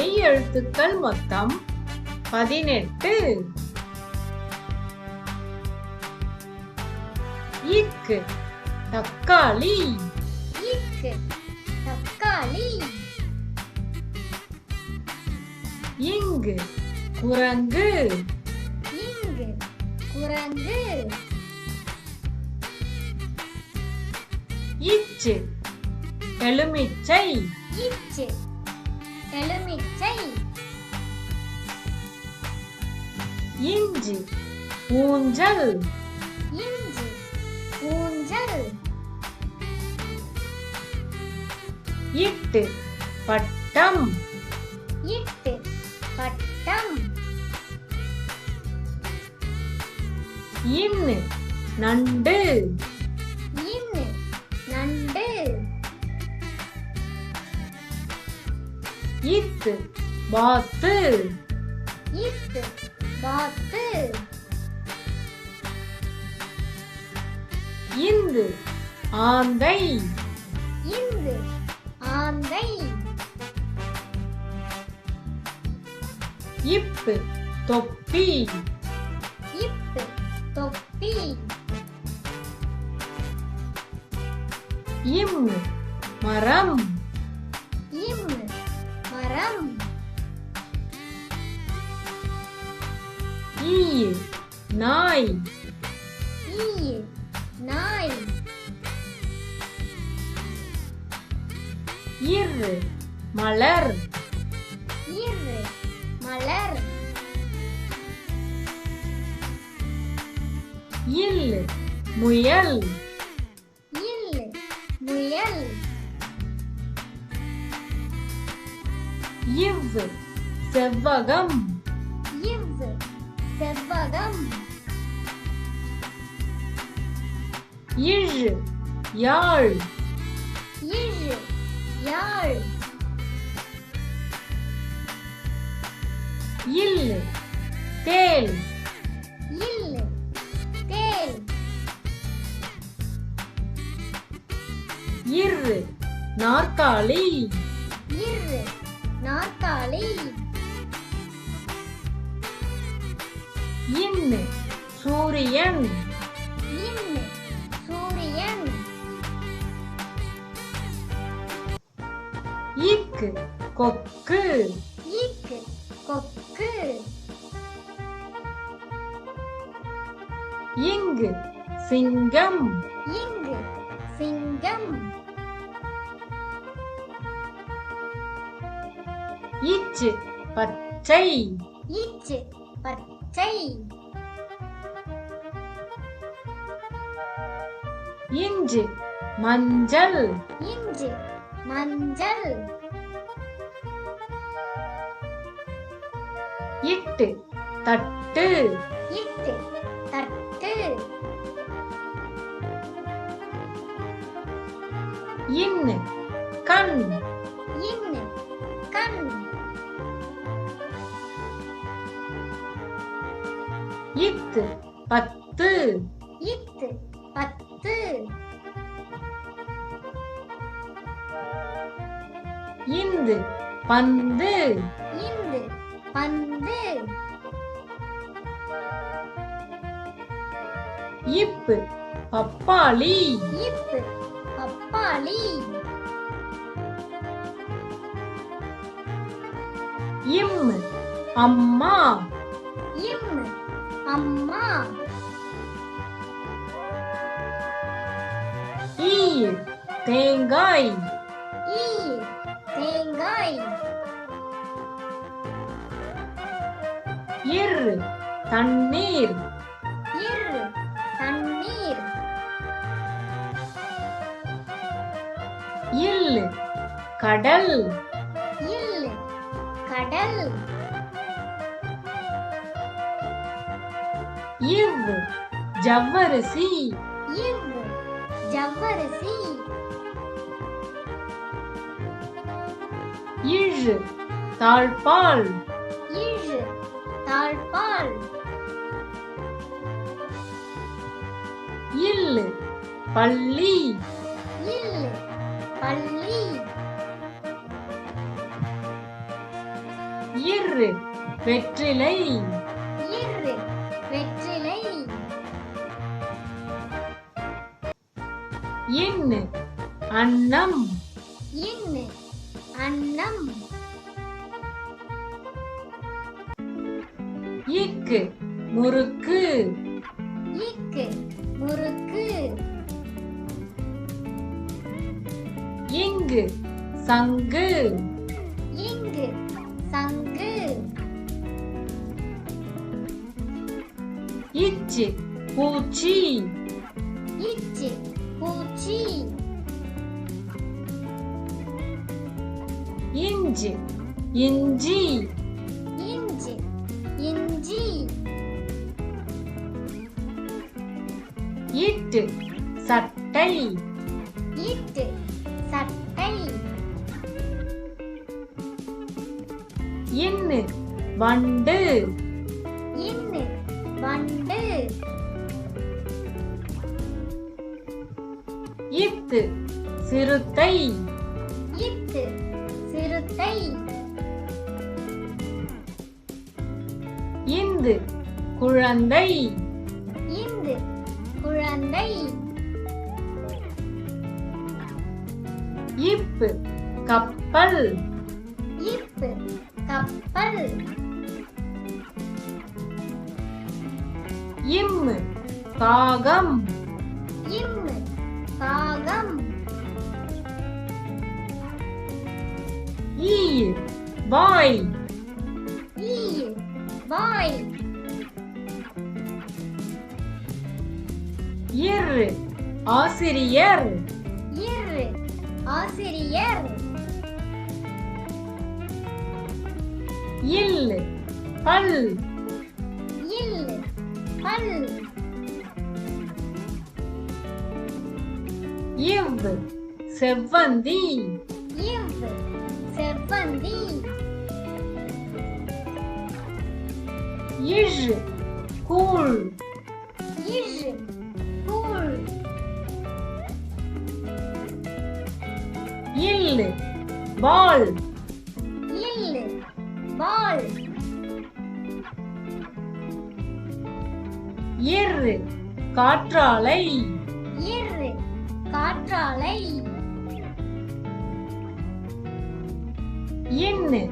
மெய் எழுத்துக்கள் மொத்தம் 18. இக்கு தக்காளி. இக்கு தக்காளி. இங்கு குரங்கு. இங்கு குரங்கு. இச்சு எலுமிச்சை. இச்சு எலுமிச்சை. இஞ்சு ஊஞ்சல். இஞ்சு ஊஞ்சல். இட்டு பட்டம். இட்டு பட்டம். இன்னு நண்டு. இன்னு நண்டு. இத்து வாத்து. இத்து வாத்து. இந்து ஆந்தை. இந்து ஆந்தை. இப்பு தொப்பி. இப்பு தொப்பி. இம்மு மரம். இம்மு மரம். ஈ நாய். ஈ நாய். இரு மலர். இரு மலர். இல் முயல். இல் முயல். இவ் செவ்வகம். இவ் செவ்வகம். இழ் யாழ். இழ் யாழ். இல் தேல். இல் தேல். இரு நாற்காலி. இரு நாற்காலி. இன்னு சூரியன். இன்னு சூரியன். இக்கு கொக்கு. இக்கு கொக்கு. இங்கு சிங்கம். இங்கு சிங்கம். இச்சு பச்சை. இச்சு பச்சை. இஞ்சு மஞ்சள். இஞ்சு மஞ்சள். இட்டு தட்டு. இட்டு தட்டு. இன்னு கண். இன்னு கண். இத்து பத்து. இத்து பத்து. இந்து பந்து. இந்து பந்து. இப்பு பப்பாளி. இப்பு பப்பாளி. இம்மு அம்மா. இம்மு அம்மா. ஈ தேங்காய். ஈ தேங்காய். இரு தண்ணீர். இரு தண்ணீர். இல் கடல். இல் கடல். இவ் ஜவ்வரிசி. இவ் ஜவ்வரிசி. இழ் தாழ்பால். இழ் தாழ்பால். இல் பள்ளி. இல் பள்ளி. இரு வெற்றிலை இரு வெற்றிலை இன்னு அன்னம் இன்னு அன்னம் இக்கு முறுக்கு இக்கு முறுக்கு இங்கு சங்கு இங்கு சங்கு இச்சு பூச்சி இச்சு பூச்சி இஞ்சு இஞ்சி இஞ்சி இஞ்சி இட்டு சட்டை இட்டு சட்டை இன்னு வண்டு இன்னு வண்டு இத்து சிறுத்தை இத்து சிறுத்தை இந்து குழந்தை இந்து குழந்தை இப்பு கப்பல் இப்பு கப்பல் இம்மு காகம் இம்மு காகம் ஈர் வாய் ஈ வாய் இரு ஆசிரியர் இரு ஆசிரியர் இல் பல் இல் பல் இவ் செவ்வந்தி இவ் செவ்வந்தி இழ் கூழ் இழ் கூழ் இல் வாள் இல் வாள் இரு காற்றாலை இரு காற்றாலை இன்னு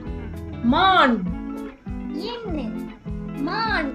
மான் இன்னு மான்